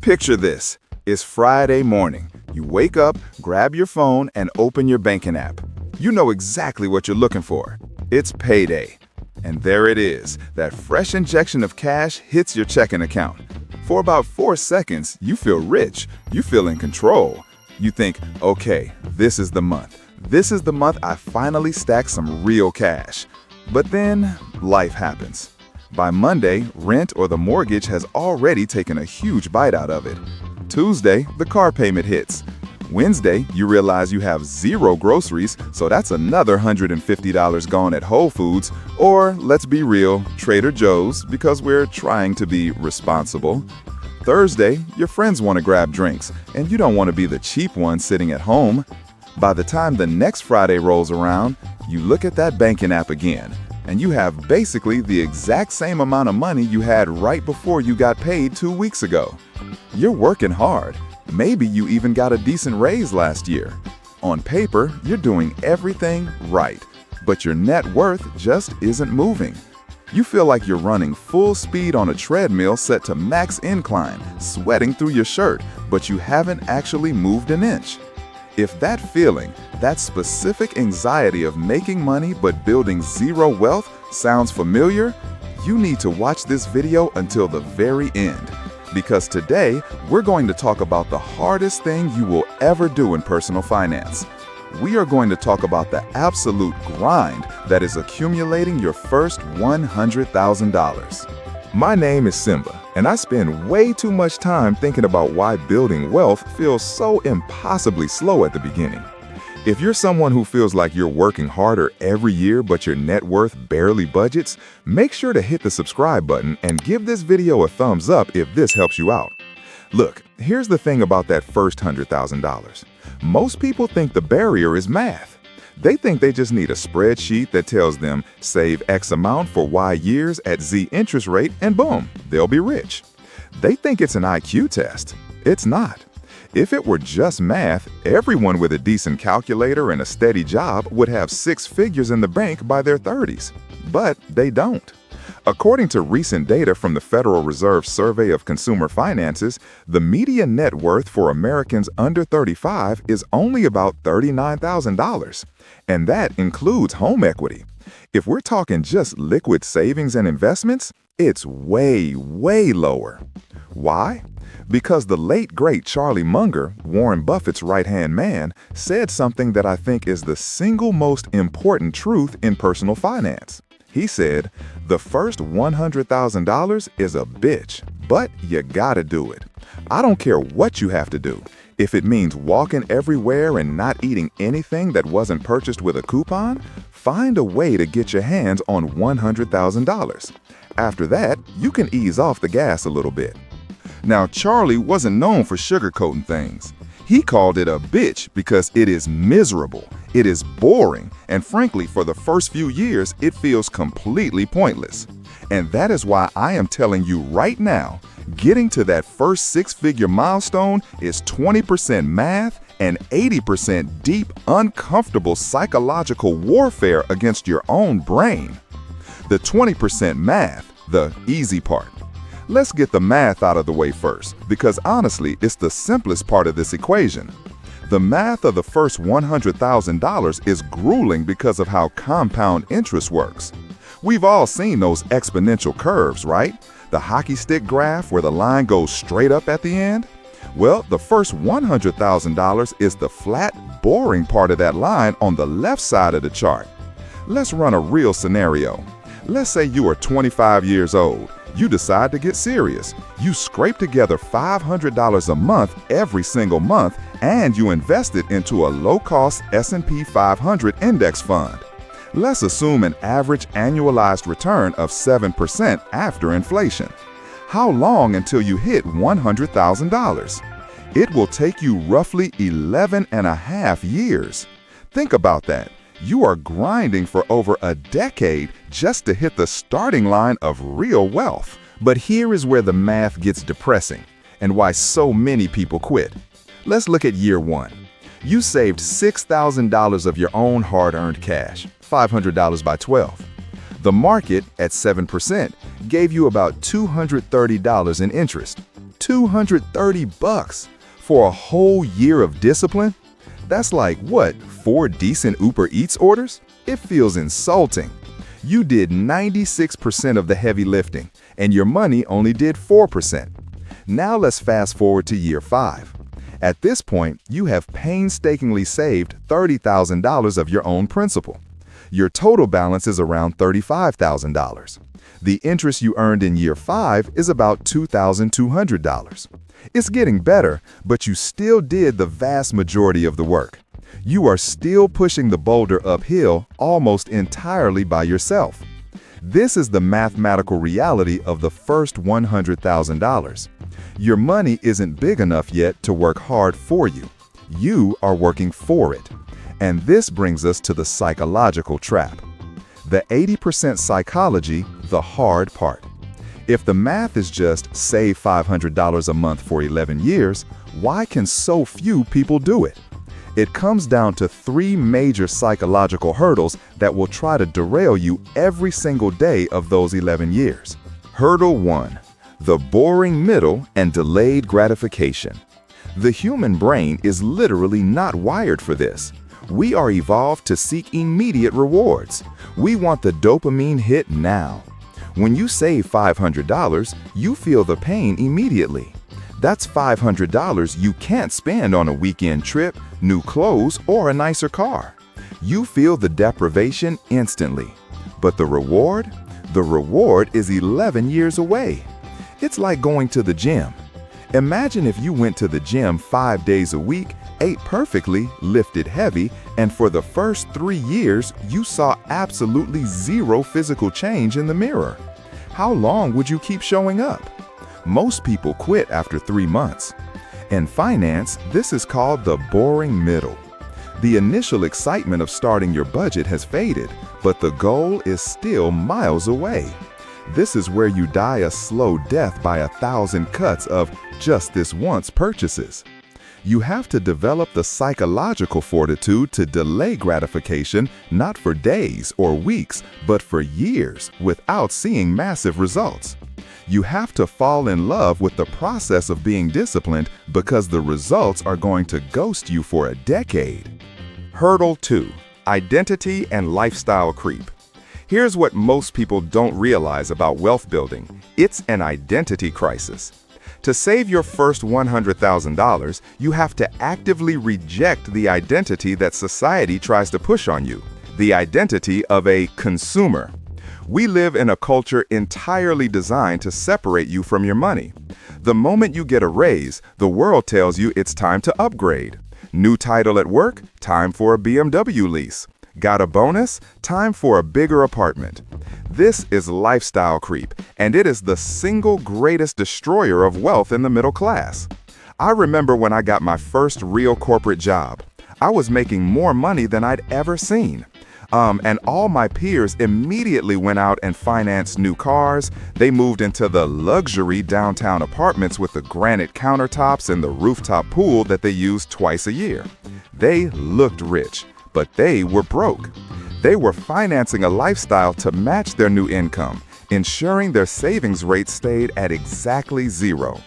Picture this. It's Friday morning. You wake up, grab your phone, and open your banking app. You know exactly what you're looking for. It's payday. And there it is. That fresh injection of cash hits your checking account. For about 4 seconds, you feel rich. You feel in control. You think, okay, this is the month. This is the month I finally stack some real cash. But then, life happens. By Monday, rent or the mortgage has already taken a huge bite out of it. Tuesday, the car payment hits. Wednesday, you realize you have 0 groceries, so that's another $150 gone at Whole Foods, or let's be real, Trader Joe's, because we're trying to be responsible. Thursday, your friends want to grab drinks, and you don't want to be the cheap one sitting at home. By the time the next Friday rolls around, you look at that banking app again, and you have basically the exact same amount of money you had right before you got paid 2 weeks ago. You're working hard. Maybe you even got a decent raise last year. On paper, you're doing everything right, but your net worth just isn't moving. You feel like you're running full speed on a treadmill set to max incline, sweating through your shirt, but you haven't actually moved an inch. If that feeling, that specific anxiety of making money but building zero wealth sounds familiar, you need to watch this video until the very end. Because today, we're going to talk about the hardest thing you will ever do in personal finance. We are going to talk about the absolute grind that is accumulating your first $100,000. My name is Simba, and I spend way too much time thinking about why building wealth feels so impossibly slow at the beginning. If you're someone who feels like you're working harder every year but your net worth barely budgets, make sure to hit the subscribe button and give this video a thumbs up if this helps you out. Look, here's the thing about that first $100,000. Most people think the barrier is math. They think they just need a spreadsheet that tells them save X amount for Y years at Z interest rate and boom, they'll be rich. They think it's an IQ test. It's not. If it were just math, everyone with a decent calculator and a steady job would have 6 figures in the bank by their 30s. But they don't. According to recent data from the Federal Reserve Survey of Consumer Finances, the median net worth for Americans under 35 is only about $39,000. And that includes home equity. If we're talking just liquid savings and investments, it's way, way lower. Why? Because the late, great Charlie Munger, Warren Buffett's right-hand man, said something that I think is the single most important truth in personal finance. He said, the first $100,000 is a bitch, but you gotta do it. I don't care what you have to do. If it means walking everywhere and not eating anything that wasn't purchased with a coupon, find a way to get your hands on $100,000. After that, you can ease off the gas a little bit. Now, Charlie wasn't known for sugarcoating things. He called it a bitch because it is miserable, it is boring, and frankly, for the first few years, it feels completely pointless. And that is why I am telling you right now, getting to that first 6-figure milestone is 20% math and 80% deep, uncomfortable psychological warfare against your own brain. The 20% math, the easy part. Let's get the math out of the way first, because honestly, it's the simplest part of this equation. The math of the first $100,000 is grueling because of how compound interest works. We've all seen those exponential curves, right? The hockey stick graph where the line goes straight up at the end? Well, the first $100,000 is the flat, boring part of that line on the left side of the chart. Let's run a real scenario. Let's say you are 25 years old. You decide to get serious. You scrape together $500 a month every single month, and you invest it into a low-cost S&P 500 index fund. Let's assume an average annualized return of 7% after inflation. How long until you hit $100,000? It will take you roughly 11 and a half years. Think about that. You are grinding for over a decade just to hit the starting line of real wealth. But here is where the math gets depressing and why so many people quit. Let's look at year 1. You saved $6,000 of your own hard-earned cash, $500 by 12. The market, at 7%, gave you about $230 in interest. $230 for a whole year of discipline? That's like, what, 4 decent Uber Eats orders? It feels insulting. You did 96% of the heavy lifting, and your money only did 4%. Now let's fast forward to year 5. At this point, you have painstakingly saved $30,000 of your own principal. Your total balance is around $35,000. The interest you earned in year 5 is about $2,200. It's getting better, but you still did the vast majority of the work. You are still pushing the boulder uphill almost entirely by yourself. This is the mathematical reality of the first $100,000. Your money isn't big enough yet to work hard for you. You are working for it. And this brings us to the psychological trap. The 80% psychology, the hard part. If the math is just save $500 a month for 11 years, why can so few people do it? It comes down to 3 major psychological hurdles that will try to derail you every single day of those 11 years. Hurdle 1. The boring middle and delayed gratification. The human brain is literally not wired for this. We are evolved to seek immediate rewards. We want the dopamine hit now. When you save $500, you feel the pain immediately. That's $500 you can't spend on a weekend trip, new clothes, or a nicer car. You feel the deprivation instantly. But the reward? The reward is 11 years away. It's like going to the gym. Imagine if you went to the gym 5 days a week, ate perfectly, lifted heavy, and for the first 3 years, you saw absolutely zero physical change in the mirror. How long would you keep showing up? Most people quit after 3 months. In finance, this is called the boring middle. The initial excitement of starting your budget has faded, but the goal is still miles away. This is where you die a slow death by 1,000 cuts of just this once purchases. You have to develop the psychological fortitude to delay gratification not for days or weeks, but for years without seeing massive results. You have to fall in love with the process of being disciplined because the results are going to ghost you for a decade. Hurdle 2. Identity and lifestyle creep. Here's what most people don't realize about wealth building. It's an identity crisis. To save your first $100,000, you have to actively reject the identity that society tries to push on you, the identity of a consumer. We live in a culture entirely designed to separate you from your money. The moment you get a raise, the world tells you it's time to upgrade. New title at work? Time for a BMW lease. Got a bonus? Time for a bigger apartment. This is lifestyle creep, and it is the single greatest destroyer of wealth in the middle class. I remember when I got my first real corporate job. I was making more money than I'd ever seen. And all my peers immediately went out and financed new cars. They moved into the luxury downtown apartments with the granite countertops and the rooftop pool that they used twice a year. They looked rich, but they were broke. They were financing a lifestyle to match their new income, ensuring their savings rate stayed at exactly zero.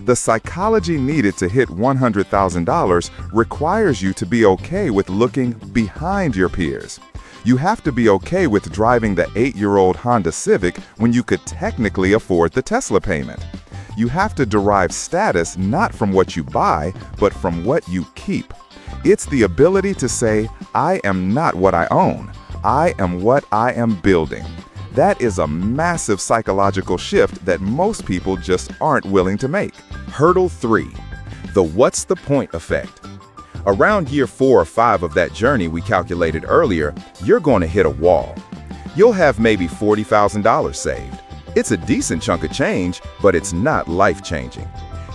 The psychology needed to hit $100,000 requires you to be okay with looking behind your peers. You have to be okay with driving the 8-year-old Honda Civic when you could technically afford the Tesla payment. You have to derive status not from what you buy, but from what you keep. It's the ability to say, I am not what I own. I am what I am building. That is a massive psychological shift that most people just aren't willing to make. Hurdle 3. The what's the point effect. Around year 4 or 5 of that journey we calculated earlier, you're going to hit a wall. You'll have maybe $40,000 saved. It's a decent chunk of change, but it's not life-changing.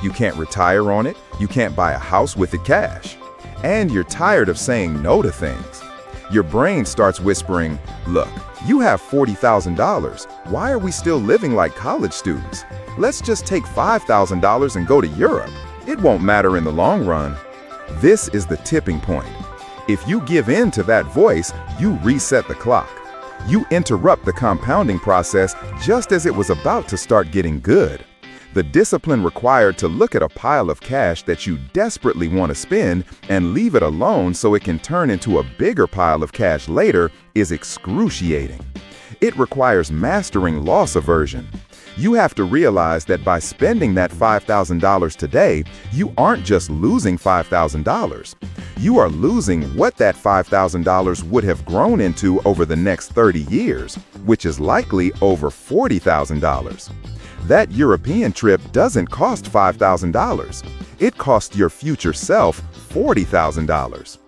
You can't retire on it. You can't buy a house with the cash. And you're tired of saying no to things. Your brain starts whispering, look, you have $40,000. Why are we still living like college students? Let's just take $5,000 and go to Europe. It won't matter in the long run. This is the tipping point. If you give in to that voice, you reset the clock. You interrupt the compounding process just as it was about to start getting good. The discipline required to look at a pile of cash that you desperately want to spend and leave it alone so it can turn into a bigger pile of cash later is excruciating. It requires mastering loss aversion. You have to realize that by spending that $5,000 today, you aren't just losing $5,000. You are losing what that $5,000 would have grown into over the next 30 years, which is likely over $40,000. That European trip doesn't cost $5,000. It cost your future self $40,000.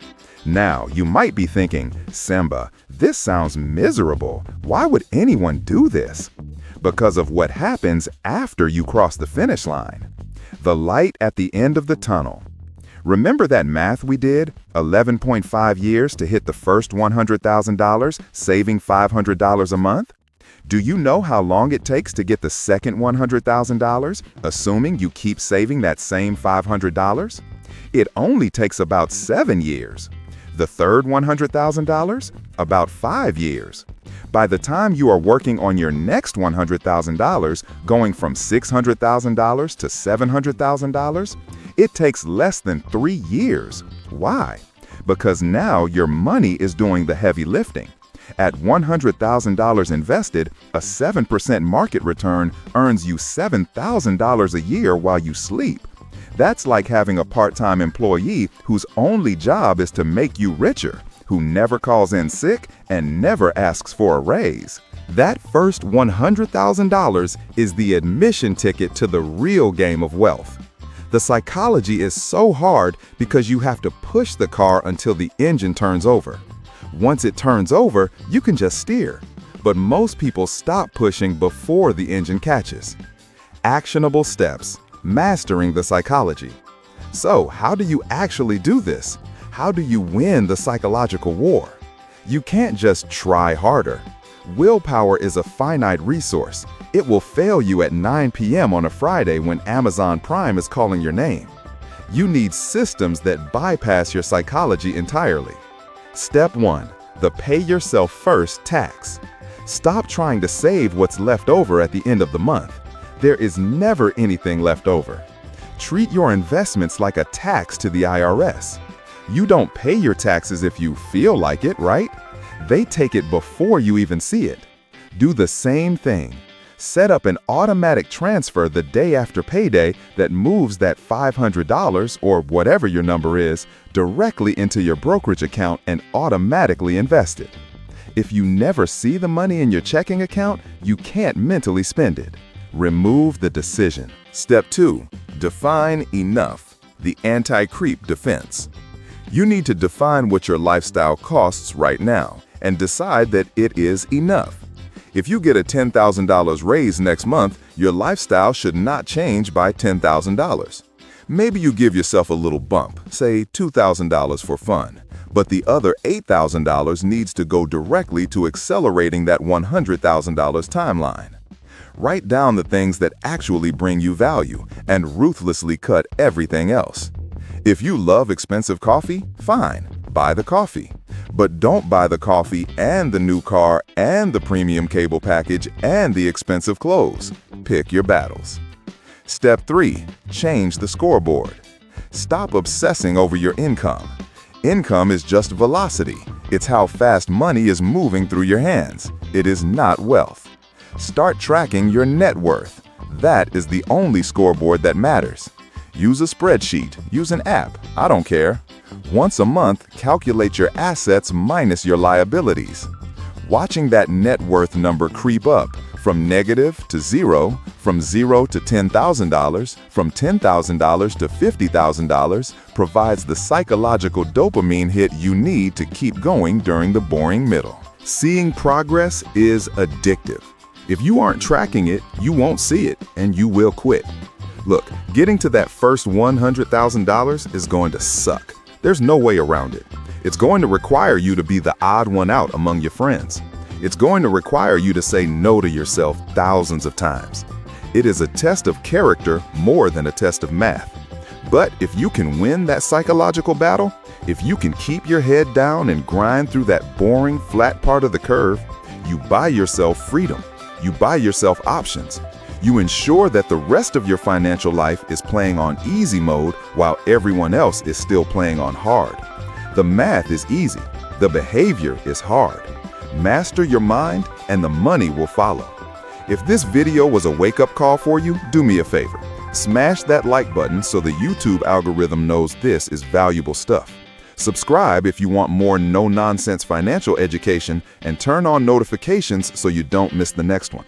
Now, you might be thinking, Simba, this sounds miserable. Why would anyone do this? Because of what happens after you cross the finish line. The light at the end of the tunnel. Remember that math we did? 11.5 years to hit the first $100,000, saving $500 a month? Do you know how long it takes to get the second $100,000, assuming you keep saving that same $500? It only takes about 7 years. The third $100,000? About 5 years. By the time you are working on your next $100,000, going from $600,000 to $700,000, it takes less than 3 years. Why? Because now your money is doing the heavy lifting. At $100,000 invested, a 7% market return earns you $7,000 a year while you sleep. That's like having a part-time employee whose only job is to make you richer, who never calls in sick and never asks for a raise. That first $100,000 is the admission ticket to the real game of wealth. The psychology is so hard because you have to push the car until the engine turns over. Once it turns over, you can just steer. But most people stop pushing before the engine catches. Actionable steps. Mastering the psychology. So, how do you actually do this? How do you win the psychological war? You can't just try harder. Willpower is a finite resource. It will fail you at 9 p.m. on a Friday when Amazon Prime is calling your name. You need systems that bypass your psychology entirely. Step 1. The pay yourself first tax. Stop trying to save what's left over at the end of the month. There is never anything left over. Treat your investments like a tax to the IRS. You don't pay your taxes if you feel like it, right? They take it before you even see it. Do the same thing. Set up an automatic transfer the day after payday that moves that $500 or whatever your number is directly into your brokerage account and automatically invest it. If you never see the money in your checking account, you can't mentally spend it. Remove the decision. Step 2. Define enough. The anti-creep defense. You need to define what your lifestyle costs right now and decide that it is enough. If you get a $10,000 raise next month, your lifestyle should not change by $10,000. Maybe you give yourself a little bump, say $2,000 for fun, but the other $8,000 needs to go directly to accelerating that $100,000 timeline. Write down the things that actually bring you value and ruthlessly cut everything else. If you love expensive coffee, fine, buy the coffee. But don't buy the coffee and the new car and the premium cable package and the expensive clothes. Pick your battles. Step 3. Change the scoreboard. Stop obsessing over your income. Income is just velocity. It's how fast money is moving through your hands. It is not wealth. Start tracking your net worth. That is the only scoreboard that matters. Use a spreadsheet, use an app, I don't care. Once a month, calculate your assets minus your liabilities. Watching that net worth number creep up from negative to zero, from $0 to $10,000, from $10,000 to $50,000 provides the psychological dopamine hit you need to keep going during the boring middle. Seeing progress is addictive. If you aren't tracking it, you won't see it, and you will quit. Look, getting to that first $100,000 is going to suck. There's no way around it. It's going to require you to be the odd one out among your friends. It's going to require you to say no to yourself thousands of times. It is a test of character more than a test of math. But if you can win that psychological battle, if you can keep your head down and grind through that boring, flat part of the curve, you buy yourself freedom. You buy yourself options. You ensure that the rest of your financial life is playing on easy mode while everyone else is still playing on hard. The math is easy. The behavior is hard. Master your mind and the money will follow. If this video was a wake-up call for you, do me a favor. Smash that like button so the YouTube algorithm knows this is valuable stuff. Subscribe if you want more no-nonsense financial education, and turn on notifications so you don't miss the next one.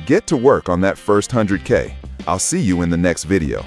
Get to work on that first 100K. I'll see you in the next video.